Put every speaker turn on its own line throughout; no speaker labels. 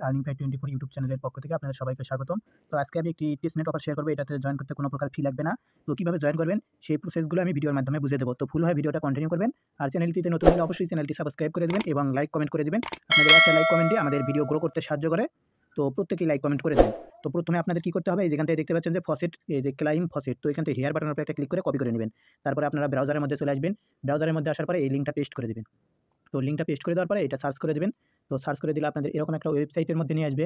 Earning phi 24 YouTube চ্যানেলের পক্ষ থেকে আপনাদের সবাইকে স্বাগতম। তো আজকে আমি একটি টেস্টনেট অফার শেয়ার করব। এটাতে জয়েন করতে কোনো প্রকার ফি লাগবে না। তো কিভাবে জয়েন করবেন সেই প্রসেসগুলো আমি ভিডিওর মাধ্যমে বুঝিয়ে দেব। তো ফুলভাবে ভিডিওটা কন্টিনিউ করবেন। আর চ্যানেলটিতে নতুন হলে অবশ্যই চ্যানেলটি সাবস্ক্রাইব করে দিবেন এবং লাইক কমেন্ট করে দিবেন। আপনাদের একটা লাইক কমেন্ট দিয়ে আমাদের ভিডিও গ্রো করতে সাহায্য করে। তো প্রত্যেকেই লাইক কমেন্ট করে দেবেন। তো প্রথমে আপনাদের কি করতে হবে, এই যেখান থেকে দেখতে পাচ্ছেন যে ফসেট, এই যে ক্লাইম ফসেট, তো এখান থেকে হেয়ার বাটনের উপরে একটা ক্লিক করে কপি করে নেবেন। তারপরে আপনারা ব্রাউজারের মধ্যে চলে আসবেন। ব্রাউজারের মধ্যে আসার পরে এই লিঙ্কটা পেস্ট করে দিবেন। তো লিঙ্কটা পেস্ট করে দেওয়ার পরে এটা সার্চ করে দিবেন। তো সার্চ করে দিলে আপনাদের এরকম একটা ওয়েবসাইটের মধ্যে নিয়ে আসবে।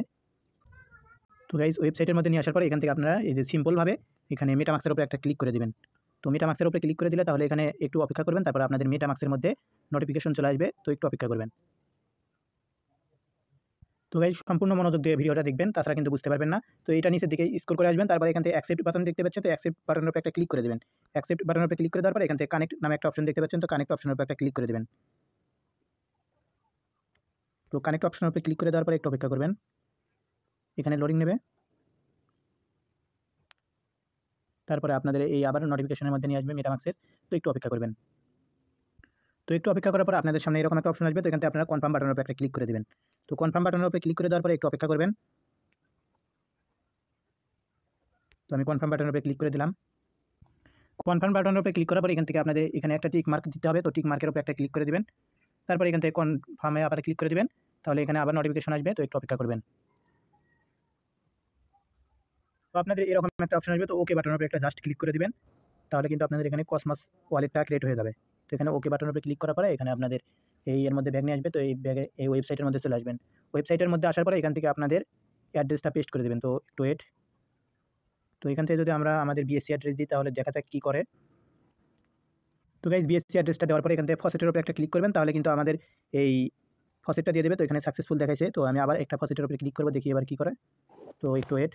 তো গাইজ ওয়েবসাইটের মধ্যে নিয়ে আসার পরে এখান থেকে আপনারা এই যে সিম্পলভাবে এখানে মেটামাক্সের উপরে একটা ক্লিক করে দিবেন। তো মেটামাক্সের উপরে ক্লিক করে দিলে তাহলে এখানে একটু অপেক্ষা করবেন, তারপর আপনাদের মেটামাক্সের মধ্যে নোটিফিকেশন চলে আসবে। তো একটু অপেক্ষা করবেন। তো গাইজ সম্পূর্ণ মনোযোগ দিয়ে ভিডিওটা দেখবেন, তাছাড়া কিন্তু বুঝতে পারবেন না। তো এটা নিচের দিকে স্ক্রল করে আসবেন, তারপরে এখান থেকে অ্যাকসেপ্ট বাটন দেখতে পাচ্ছেন, তো অ্যাকসেপ্ট বাটনের উপরে একটা ক্লিক করে দেবেন। অ্যাকসেপ্ট বাটনের উপরে ক্লিক করে দেওয়ার পরে এখান থেকে কানেক্ট নামে একটা অপশন দেখতে পাচ্ছেন, তো কানেক্ট অপশনের উপরে একটা ক্লিক করে দেবেন। তো কানেক্ট অপশনের উপরে ক্লিক করে দেওয়ার পরে একটু অপেক্ষা করবেন, এখানে লোডিং নেবে। তারপরে আপনাদের এই আবার নোটিফিকেশনের মধ্যে নিয়ে আসবে মেটামাক্সের। তো একটু অপেক্ষা করবেন। তো একটু অপেক্ষা করার পর আপনাদের সামনে এরকম একটা অপশন আসবে, তো এখান থেকে আপনারা কনফার্ম বাটনের উপরে একটা ক্লিক করে দেবেন। তো কনফার্ম বাটনের উপরে ক্লিক করে দেওয়ার পরে একটু অপেক্ষা করবেন। তো আমি কনফার্ম বাটনের উপরে ক্লিক করে দিলাম। কনফার্ম বাটনের উপরে ক্লিক করার পরে এখান থেকে আপনাদের এখানে একটা টিক মার্ক দিতে হবে, তো টিক মার্কের উপরে একটা ক্লিক করে দিবেন। তারপরে এখান থেকে কনফার্মে আবার ক্লিক করে দিবেন। তাহলে এখানে আবার নোটিফিকেশন আসবে, তো একটু অপেক্ষা করবেন। তো আপনাদের এরকম একটা অপশন আসবে, তো ওকে বাটনের উপরে একটা জাস্ট ক্লিক করে দিবেন। তাহলে কিন্তু আপনাদের এখানে কসমস ওয়ালেটটা ক্রিয়েট হয়ে যাবে। তো এখানে ওকে বাটনের উপরে ক্লিক করার পরে এখানে আপনাদের এর মধ্যে ব্যাগ নিয়ে আসবে, তো এই ব্যাগে এই ওয়েবসাইটের মধ্যে চলে আসবেন। ওয়েবসাইটের মধ্যে আসার পরে এখান থেকে আপনাদের অ্যাড্রেসটা পেস্ট করে দেবেন। তো একটু ওয়েট। তো এখান থেকে যদি আমরা আমাদের বিএসসি অ্যাড্রেস দিই তাহলে দেখা যাক কী করে। তো গাইজ বিএসসি অ্যাড্রেসটা দেওয়ার পরে এখান থেকে ফসেটের উপরে একটা ক্লিক করবেন, তাহলে কিন্তু আমাদের এই ফসেটটা দিয়ে দেবে। তো এখানে সাকসেসফুল দেখাইছে, তো আমি আবার একটা ফসেটের উপরে ক্লিক করবো, দেখি এবার কী করে। তো একটু ওয়েট।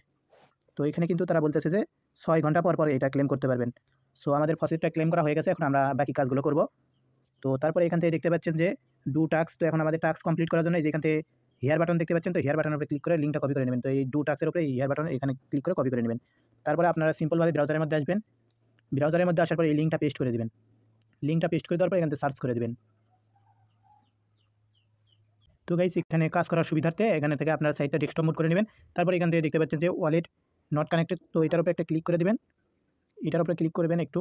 তো এখানে কিন্তু তারা বলতেছে যে 6 ঘন্টা পর পর এটা ক্লেম করতে পারবেন। সো আমাদের ফসেটটা ক্লেম করা হয়ে গেছে, এখন আমরা বাকি কাজগুলো করব। তো তারপরে এখান থেকে দেখতে পাচ্ছেন যে ডু টাস্ক, তো এখন আমাদের টাস্ক কমপ্লিট করার জন্য এই যে এখান থেকে হেয়ার বাটন দেখতে পাচ্ছেন, তো হেয়ার বাটনের উপরে ক্লিক করে লিঙ্কটা কপি করে নেবেন। তো এই ডু টাস্কের উপরে হেয়ার বাটন এখানে ক্লিক করে কপি করে নেবেন। তারপরে আপনারা সিম্পলভাবে ব্রাউজারের মধ্যে আসবেন। ব্রাউজারের মধ্যে আসার পরে এই লিঙ্কটা পেস্ট করে দিবেন। লিঙ্কটা পেস্ট করে দেওয়ার পর এখান থেকে সার্চ করে দিবেন। তো গাইস এখানে কাজ করার সুবিধার্থে এখানে থেকে আপনারা সাইটটা ডেস্কটপ মোড করে নেবেন। তারপরে এখান থেকে দেখতে পাচ্ছেন যে ওয়ালেট নট কানেক্টেড, তো এটার উপরে একটা ক্লিক করে দিবেন। এটার উপরে ক্লিক করবেন একটু।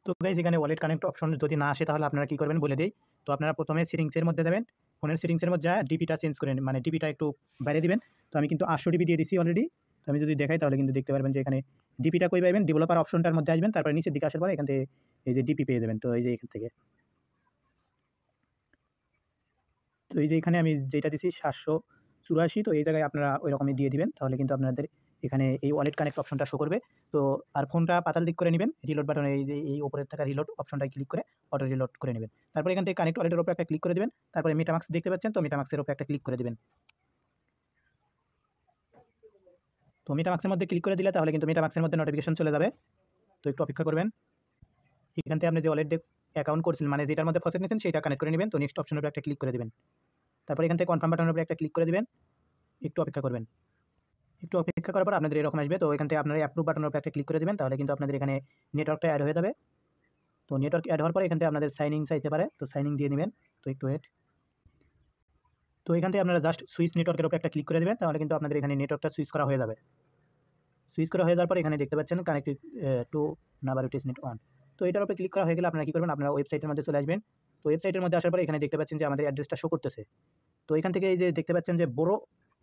তো গাইস এখানে ওয়ালেট কানেক্ট অপশন যদি না আসে তাহলে আপনারা কী করবেন বলে দেই। তো আপনারা প্রথমে সেটিংসের মধ্যে যাবেন। ফোনের সেটিংসের মধ্যে ডিপিটা চেঞ্জ করে মানে ডিপিটা একটু বাইরে দিবেন। তো আমি কিন্তু 800 ডিবি দিয়ে দিছি অলরেডি। তো আমি যদি দেখাই তাহলে কিন্তু দেখতে পারবেন যে এখানে ডিপিটা কই পাবেন, ডেভেলপার অপশনটার মধ্যে আসবেন। তারপরে নিচের দিকে আসার পরে এখান থেকে এই যে ডিপি পেয়ে যাবেন। তো এই যে এখান থেকে, তো এই যে এখানে আমি যেটা দিছি 784, তো এই জায়গায় আপনারা ওই রকমই দিয়ে দিবেন। তাহলে কিন্তু আপনাদের এখানে এই ওয়ালেট কানেক্ট অপশনটা শো করবে। তো আর ফোনটা পাতাল দিক করে নেবেন, রিলোড বাটনে এই যে এই উপরের থাকা রিলোড অপশনটায় ক্লিক করে অটো রিলোড করে নেবেন। তারপরে এখান থেকে কানেক্ট ওয়ালেটের উপরে একটা ক্লিক করে দিবেন। তারপরে মেটামাক্স দেখতে পাচ্ছেন, তো মেটামাক্সের উপরে একটা ক্লিক করে দিবেন। তো মেটামাক্সের মধ্যে ক্লিক করে দিলে তাহলে কিন্তু মেটামাক্সের মধ্যে নোটিফিকেশন চলে যাবে। তো একটু অপেক্ষা করবেন। এখান থেকে আপনি যে ওয়ালেট অ্যাকাউন্ট করছিলেন মানে যেটার মধ্যে ফসেট নিয়েছেন সেটা কানেক্ট করে নেবেন। তো নেক্সট অপশনের উপরে একটা ক্লিক করে দিবেন। তারপরে এখান থেকে কনফার্ম বাটনের উপরে একটা ক্লিক করে দিবেন। একটু অপেক্ষা করবেন। একটু অপেক্ষা করার পর আপনাদের এরকম আসবে। তো এখান থেকে আপনারা অ্যাপ্রুভ বাটনের উপরে একটা ক্লিক করে দিবেন। তাহলে কিন্তু আপনাদের এখানে নেটওয়ার্কটা অ্যাড হয়ে যাবে। তো নেটওয়ার্ক অ্যাড হওয়ার পরে এখান থেকে আপনাদের সাইন ইন চাইতে পারে। তো সাইন ইন দিয়ে নেবেন। তো একটু ওয়েট। তো এখান থেকে আপনারা জাস্ট সুইচ নেটওয়ার্কের উপরে একটা ক্লিক করে দেবেন। তাহলে কিন্তু আপনাদের এখানে নেটওয়ার্কটা সুইচ করা হয়ে যাবে। সুইচ করা হয়ে যাওয়ার পর এখানে দেখতে পাচ্ছেন কানেক্টেড টু নাম্বার টেস্টনেট 1। তো এটার উপরে ক্লিক করা হয়ে গেলে আপনারা কী করবেন, আপনারা ওয়েবসাইটের মধ্যে চলে আসবেন। তো ওয়েবসাইটের মধ্যে আসার পরে এখানে দেখতে পাচ্ছেন যে আমাদের অ্যাড্রেসটা শো করতেছে। তো এখান থেকে এই যে দেখতে পাচ্ছেন যে বড়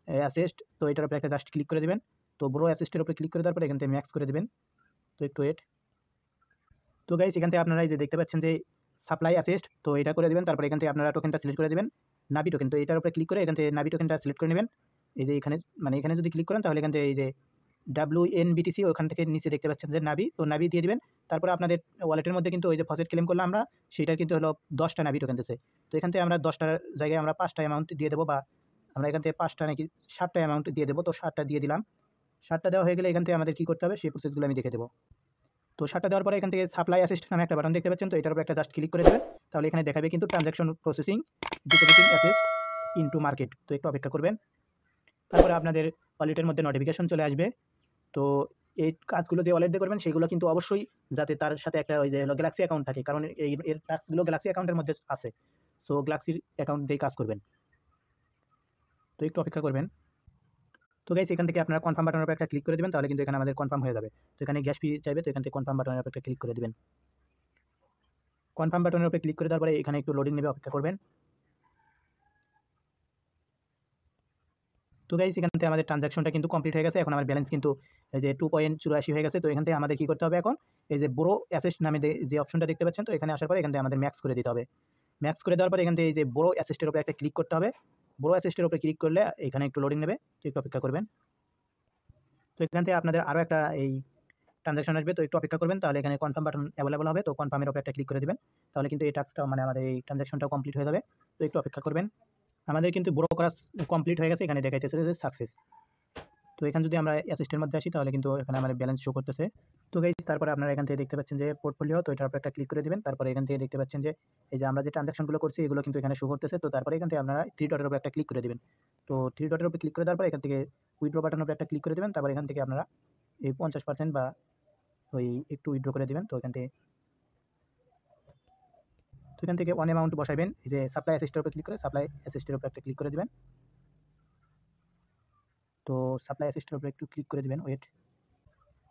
অ্যাসিস্ট, তো এটার উপরে একটা জাস্ট ক্লিক করে দিবেন। তো বড় অ্যাসিস্টের উপরে ক্লিক করে দেওয়ার পরে এখান থেকে ম্যাক্স করে দিবেন। তো একটু ওয়েট। তো গাইস এখান থেকে আপনারা এই যে দেখতে পাচ্ছেন যে সাপ্লাই অ্যাসিস্ট, তো এটা করে দিবেন। তারপরে এখান থেকে আপনারা টোকেনটা সিলেক্ট করে দিবেন, নাভি টোকেন। তো এটার উপরে ক্লিক করে এখান থেকে নাভি টোকেনটা সিলেক্ট করে নেবেন। এই যে এখানে মানে এখানে যদি ক্লিক করেন তাহলে এখান থেকে এই যে WNBTC ওখান থেকে নিচে দেখতে পাচ্ছেন যে নাভি, তো নাভি দিয়ে দিবেন। তারপরে আপনাদের ওয়ালেটের মধ্যে কিন্তু ওই যে ফসেট ক্লেম করলাম আমরা, সেটার কিন্তু হলো 10টা নাভি টোকেন দিচ্ছে। তো এখান থেকে আমরা 10টার জায়গায় আমরা 5টা অ্যামাউন্ট দিয়ে দেবো, বা আমরা এখান থেকে 5টা নাকি 7টা অ্যামাউন্ট দিয়ে দেবো। তো 7টা দিয়ে দিলাম। 7টা দেওয়া হয়ে গেলে এখান থেকে আমাদের কী করতে হবে সেই প্রসেসগুলো আমি দেখে দেবো। তো 7টা দেওয়ার পরে এখান থেকে সাপ্লাই অ্যাসিস্ট নামে একটা বাটন দেখতে পাচ্ছেন, তো এটার উপরে একটা জাস্ট ক্লিক করে দেবেন। তাহলে এখানে দেখাবে কিন্তু transaction processing depositing assist into market. তো একটু অপেক্ষা করবেন। তারপরে আপনাদের ওয়ালেটের মধ্যে নোটিফিকেশন চলে আসবে। তো এই কাজগুলো যে ওয়ালেট দিয়ে করবেন সেগুলো কিন্তু অবশ্যই যাতে তার সাথে একটা ওই যে হলো গ্যালাক্সি অ্যাকাউন্ট থাকে, কারণ এর টাস্কগুলো গ্যালাক্সি অ্যাকাউন্টের মধ্যে আছে। সো গ্যালাক্সির অ্যাকাউন্ট দিয়ে কাজ করবেন। তো একটু অপেক্ষা করবেন। তো গাইস এখান থেকে আপনারা কনফার্ম বাটনের উপর একটা ক্লিক করে দেবেন, তাহলে কিন্তু এখানে আমাদের কনফার্ম হয়ে যাবে। তো এখানে গ্যাস ফি চাইবে, তো এখান থেকে কনফার্ম বাটনের উপর একটা ক্লিক করে দেবেন। কনফার্ম বাটনের উপরে ক্লিক করে দেওয়ার পরে এখানে একটু লোডিং নেবে, অপেক্ষা করবেন। তো গাইস এখান থেকে আমাদের ট্রানজাকশনটা কিন্তু কমপ্লিট হয়ে গেছে। এখন আমার ব্যালেন্স কিন্তু এই যে 2.84 হয়ে গেছে। তো এখান থেকে আমাদের কি করতে হবে এখন, এই যে ব্রো অ্যাসিস্ট নামে যে অপশনটা দেখতে পাচ্ছেন, তো এখানে আসার পরে এখান থেকে আমাদের ম্যাক্স করে দিতে হবে। ম্যাক্স করে দেওয়ার পরে এখান থেকে এই যে ব্রো অ্যাসিস্টের উপরে একটা ক্লিক করতে হবে। ব্রো অ্যাসিস্টের উপরে ক্লিক করলে এখানে একটু লোডিং নেবে, তো একটু অপেক্ষা করবেন। তো এখান থেকে আপনাদের আরও একটা এই ট্রানজাকশন আসবে, তো একটু অপেক্ষা করবেন। তাহলে এখানে কনফার্ম বাটন অ্যাভেলেবল হবে, তো কনফার্মের উপরে একটা ক্লিক করে দেবেন। তাহলে কিন্তু এই টাস্কটা মানে আমাদের এই ট্রানজাকশনটাও কমপ্লিট হয়ে যাবে। তো একটু অপেক্ষা করবেন। আমাদের কিন্তু ব্রো করা কমপ্লিট হয়ে গেছে, এখানে দেখাইতেছে যে সাকসেস। তো এখানে যদি আমরা অ্যাসিস্টের মধ্যে আসি, তাহলে কিন্তু এখানে আমার ব্যালেন্স শো করতেছে। তো গাইস তারপরে আপনারা এখান থেকে দেখতে পাচ্ছেন যে পোর্টফোলিও, তো এটার উপর একটা ক্লিক করে দিবেন। তারপরে এখান থেকে দেখতে পাচ্ছেন যে এই যে আমরা যে ট্রানজাকশনগুলো করছি এগুলো কিন্তু এখানে শো করতেছে। তো তারপরে এখান থেকে আপনারা থ্রি ডটের উপর একটা ক্লিক করে দিবেন। তো থ্রি ডটের উপর ক্লিক করে দেওয়ার পরে এখান থেকে উইথড্র বাটনের উপর একটা ক্লিক করে দিবেন। তারপর এখান থেকে আপনারা এই 50% বা ওই একটু উইথড্র করে দিবেন। তো এখান থেকে অন অ্যামাউন্ট বসাইবেন। এই যে সাপ্লাই অ্যাসিস্টের উপর ক্লিক করে সাপ্লাই অ্যাসিস্টের উপর একটা ক্লিক করে দিবেন। তো সাপ্লাই অ্যাসিস্টের উপর একটু ক্লিক করে দিবেন, ওয়েট।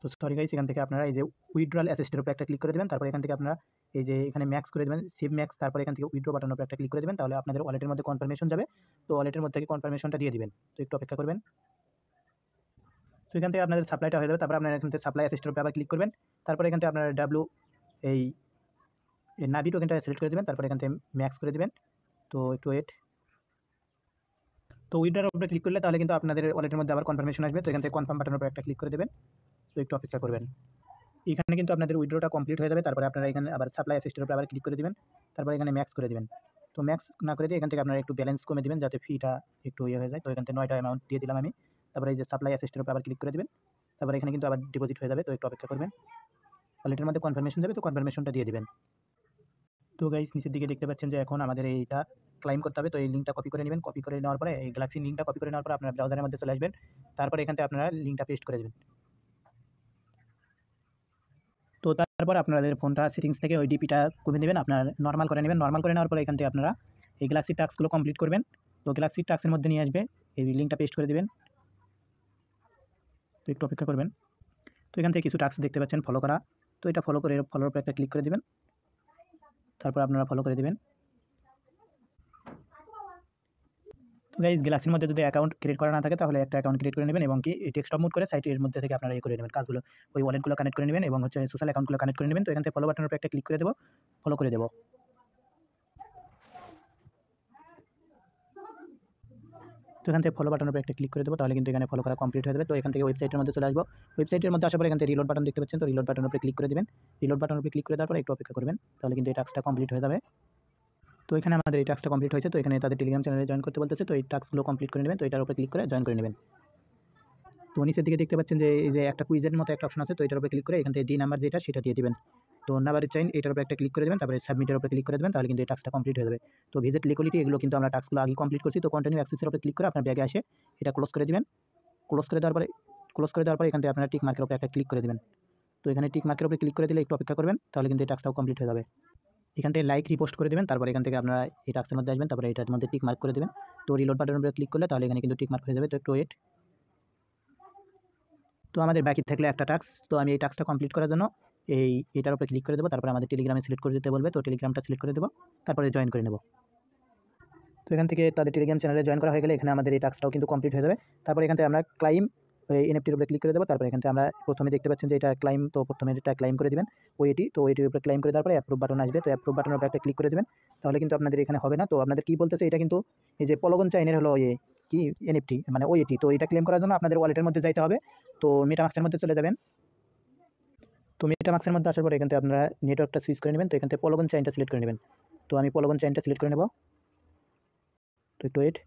তো সরি গাইস, এখান থেকে আপনারা এই যে উইথড্রয়াল অ্যাসিস্টের উপর একটা ক্লিক করে দেবেন। তারপর এখান থেকে আপনারা এই যে এখানে ম্যাক্স করে দেবেন, সেভ ম্যাক্স। তারপর এখান থেকে উইথড্র বাটনের উপর একটা ক্লিক করে দেবেন। তাহলে আপনাদের ওয়ালেটের মধ্যে কনফার্মেশন যাবে। তো ওয়ালেটের মধ্যে থেকে কনফার্মেশনটা দিয়ে দিবেন। তো একটু অপেক্ষা করবেন। তো এখান থেকে আপনাদের সাপ্লাইটা হয়ে যাবে। তারপর আপনারা এখান থেকে সাপ্লাই অ্যাসিস্টের উপর আবার ক্লিক করবেন। তারপর এখান থেকে আপনারা এই নাভি টোকেনটা সিলেক্ট করে দেবেন। তারপর এখান থেকে ম্যাক্স করে দিবেন। তো একটু ওয়েট। তো উইথড্রর উপরে ক্লিক করলে তাহলে কিন্তু আপনাদের ওয়ালেটের মধ্যে আবার কনফার্মেশন আসবে। তো এখান থেকে কনফার্ম বাটনের উপর একটা ক্লিক করে দেবেন। তো একটু অপেক্ষা করবেন। এখানে কিন্তু আপনাদের উইথড্রটা কমপ্লিট হয়ে যাবে। তারপরে আপনারা এখানে আবার সাপ্লাই অ্যাসিস্টের উপরে আবার ক্লিক করে দিবেন। তারপর এখানে ম্যাক্স করে দিবেন। তো ম্যাক্স না করে দিয়ে এখান থেকে আপনারা একটু ব্যালেন্স কমে দিবেন, যাতে ফিটা একটু ইয়ে হয়ে যায়। তো এখান থেকে 9টা অ্যামাউন্ট দিয়ে দিলাম আমি। তারপরে এই যে সাপ্লাই অ্যাসিস্টের উপরে আবার ক্লিক করে দিবেন। তারপরে এখানে কিন্তু আবার ডিপোজিট হয়ে যাবে। তো একটু অপেক্ষা করবেন। ওয়ালেটের মধ্যে কনফার্মেশন যাবে, তো কনফার্মেশনটা দিয়ে দিবেন। তো গাইস নিচের দিকে দেখতে পাচ্ছেন যে এখন আমাদের এইটা ক্লাইম করতে হবে। তো এই লিঙ্কটা কপি করে নেবেন। কপি করে নেওয়ার পরে এই গ্যালাক্সি লিঙ্কটা কপি করে নেওয়ার পরে আপনার ব্রাউজারের মধ্যে চলে আসবেন। তারপরে এখান থেকে আপনারা লিঙ্কটা পেস্ট করে দেবেন। তো তারপর আপনাদের ফোনটা সেটিংস থেকে ওই ডিপিটা কমে নেবেন, আপনার নর্মাল করে নেবেন। নর্মাল করে নেওয়ার পরে এখান থেকে আপনারা এই গ্যালাক্সি টাস্কগুলো কমপ্লিট করবেন। তো গ্যালাক্সি টাস্কের মধ্যে নিয়ে আসবে, এই লিঙ্কটা পেস্ট করে দেবেন। তো একটু অপেক্ষা করবেন। তো এখান থেকে কিছু টাস্ক দেখতে পাচ্ছেন ফলো করা। তো এটা ফলোর উপর একটা ক্লিক করে দেবেন। তারপর আপনারা ফলো করে দেবেন। তো গাইস গ্যালাক্সির মধ্যে যদি অ্যাকাউন্ট ক্রিয়েট করা না থাকে, তাহলে একটা অ্যাকাউন্ট ক্রিয়েট করে নেবেন এবং কি ডেস্কটপ মোড করে সাইটের মধ্যে থেকে আপনারা করে নেবেন কাজগুলো। ওই ওয়ালেটগুলো কানেক্ট করে নেবেন এবং হচ্ছে সোশ্যাল অ্যাকাউন্টগুলো কানেক্ট করে নেবেন। তো এখান থেকে ফলো বাটনের উপর একটা ক্লিক করে দেবো, ফলো করে দেবো। তো এখান থেকে ফলো বাটনের উপর একটা ক্লিক করে দেবো, তাহলে কিন্তু এখানে ফলো করা কমপ্লিট হয়ে যাবে। তো এখান থেকে ওয়েবসাইটের মধ্যে চলে আসবো। ওয়েবসাইটের মধ্যে আসার পরে এখান থেকে রিলোড বাটন দেখতে পাচ্ছেন, তো রিলোড বাটনের উপরে ক্লিক করে দেবেন। রিলোড বাটনের উপরে ক্লিক করে দেওয়ার পরে একটু অপেক্ষা করবেন, তাহলে কিন্তু এই টাস্কটা কমপ্লিট হয়ে যাবে। তো এখানে আমাদের এই টাস্কটা কমপ্লিট হয়েছে। তো এখানে তাদের টেলিগ্রাম চ্যানেলে জয়েন করতে বলতেছে। তো এই টাস্কগুলো কমপ্লিট করে নেবেন। তো এটার উপরে ক্লিক করে জয়েন করে নেবেন। তো নিচের দিকে দেখতে পাচ্ছেন যে এই যে একটা কুইজের মতো একটা অপশন আছে। তো এটার উপরে ক্লিক করে এখান থেকে ডি নাম্বার যেটা সেটা দিয়ে দিবেন। তো নাম্বার চাইন এটার উপরে একটা ক্লিক করে দেবেন। তারপরে সাবমিটের উপরে ক্লিক করে দেবেন, তাহলে কিন্তু এই টাস্কটা কমপ্লিট হয়ে যাবে। তো ভিজিট লিকুইডিটি এগুলো কিন্তু আমরা টাস্কগুলো আগে কমপ্লিট করছি। তো কন্টিনিউ অ্যাক্সেসের উপরে ক্লিক করে আপনার ব্যাগে আসে এটা ক্লোজ করে দিবেন। ক্লোজ করে দেওয়ার পরে এখান থেকে আপনারা টিক মার্কের উপরে একটা ক্লিক করে দেবেন। তো এখানে টিক মার্কের উপরে ক্লিক করে দিলে একটু অপেক্ষা করবেন, তাহলে কিন্তু এই টাস্কটাও কমপ্লিট হয়ে যাবে। এখান থেকে লাইক রিপোস্ট করে দেবেন। তারপর এখান থেকে আপনারা এই টাস্কের মধ্যে আসবেন। তারপরে এটার মধ্যে টিক মার্ক করে দেবেন। তো রিলোড বাটনের উপরে ক্লিক করলে তাহলে এখানে কিন্তু টিক মার্ক হয়ে যাবে। তো একটু ওয়েট। তো আমাদের বাকি থাকলে একটা টাস্ক। তো আমি এই টাস্কটা কমপ্লিট করার জন্য এটার উপরে ক্লিক করে দেবো। তারপরে আমাদের টেলিগ্রামে সিলেক্ট করে দিতে বলবে। তো টেলিগ্রামটা সিলেক্ট করে দেবো, তারপরে জয়েন করে নেব। তো এখান থেকে তাদের টেলিগ্রাম চ্যানেলে জয়েন করা হয়ে গেলে এখানে আমাদের এই টাস্কটাও কিন্তু কমপ্লিট হয়ে যাবে। তারপর এখান থেকে আমরা ক্লাইম এনএফটির উপরে ক্লিক করে দেবো। তারপরে এখান থেকে আমরা প্রথমে দেখতে পাচ্ছেন যে এটা ক্লাইম, তো প্রথমে এটা ক্লাইম করে দেবেন ওইটি। তো ওইটির উপরে ক্লাইম করে দেওয়ার পরে অ্যাপ্রুভ বাটন আসবে। তো অ্যাপ্রুভ বাটনের উপরে একটা ক্লিক করে দেবেন, তাহলে কিন্তু আপনাদের এখানে হবে না। তো আপনাদের কি বলতেছে, এটা কিন্তু এই যে পলগন চাইনের হলো কি এনএফটি মানে ওইটি। তো এটা ক্লেম করার জন্য আপনাদের ওয়ালেটের মধ্যে যাইতে হবে। তো মেটামাক্সের মধ্যে চলে যাবেন। তো মেটামাক্সের মধ্যে আসার পরে এখান থেকে আপনারা নেটওয়ার্কটা সুইচ করে নেবেন। তো এখান থেকে পলগন চাইনটা সিলেক্ট করে নেবেন। তো আমি পলগন চাইনটা সিলেক্ট করে নেব। তো একটু ওয়েট।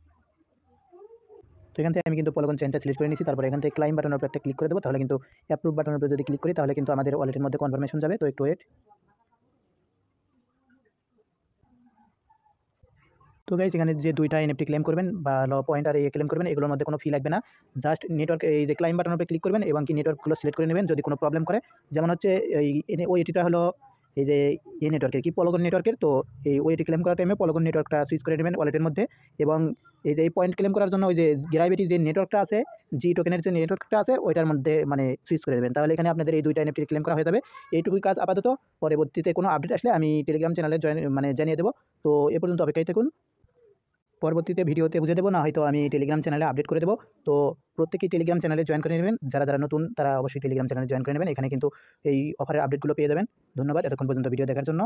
তো এখান থেকে আমি কিন্তু পলগন চেইনটা সিলেক্ট করে নিয়েছি। তারপর এখান থেকে ক্লাইম বাটনের উপর একটা ক্লিক করে দেবো, তাহলে কিন্তু অ্যাপ্রুভ বাটনের উপরে যদি ক্লিক করি তাহলে কিন্তু আমাদের ওয়ালেটের মধ্যে কনফার্মেশন যাবে। তো একটু ওয়েট। তো গাইস এখানে যে দুইটা এনএফটি ক্লেম করবেন বা পয়েন্ট আর ক্লেম করবেন, এগুলোর মধ্যে কোনো ফি লাগবে না। জাস্ট নেটওয়ার্ক এই যে ক্লাইম বাটনের উপরে ক্লিক করবেন এবং কি নেটওয়ার্কগুলো সিলেক্ট করে নেবেন। যদি কোনো প্রবলেম করে, যেমন হচ্ছে ওইটিটা হলো এই যে এই নেটওয়ার্কের কি পলগন নেটওয়ার্কের। তো এই ওইটি ক্লেম করার টাইমে পলগন নেটওয়ার্কটা সুইচ করে নেবেন ওয়ালেটের মধ্যে এবং এই পয়েন্ট ক্লেম করার জন্য ওই যে গ্র্যাভিটি যে নেটওয়ার্কটা আছে, জি টোকেনের যে নেটওয়ার্কটা আছে ওইটার মধ্যে মানে সুইচ করে দেবেন, তাহলে এখানে আপনাদের এই 2টা এনএফটি ক্লেম করা হয়ে যাবে। এইটুকুই কাজ আপাতত। পরবর্তীতে কোনো আপডেট আসলে আমি টেলিগ্রাম চ্যানেলে জানিয়ে দেবো। তো এ পর্যন্ত অপেক্ষায় থাকুন। পরবর্তীতে ভিডিওতে বুঝিয়ে দেবো, না হয়তো আমি টেলিগ্রাম চ্যানেলে আপডেট করে দেবো। তো প্রত্যেকেই টেলিগ্রাম চ্যানেলে জয়েন করে নেবেন। যারা নতুন তারা অবশ্যই টেলিগ্রাম চ্যানেলে জয়েন করে নেবেন। এখানে কিন্তু এই অফারের আপডেটগুলো পেয়ে যাবেন। ধন্যবাদ এতক্ষণ পর্যন্ত ভিডিও দেখার জন্য।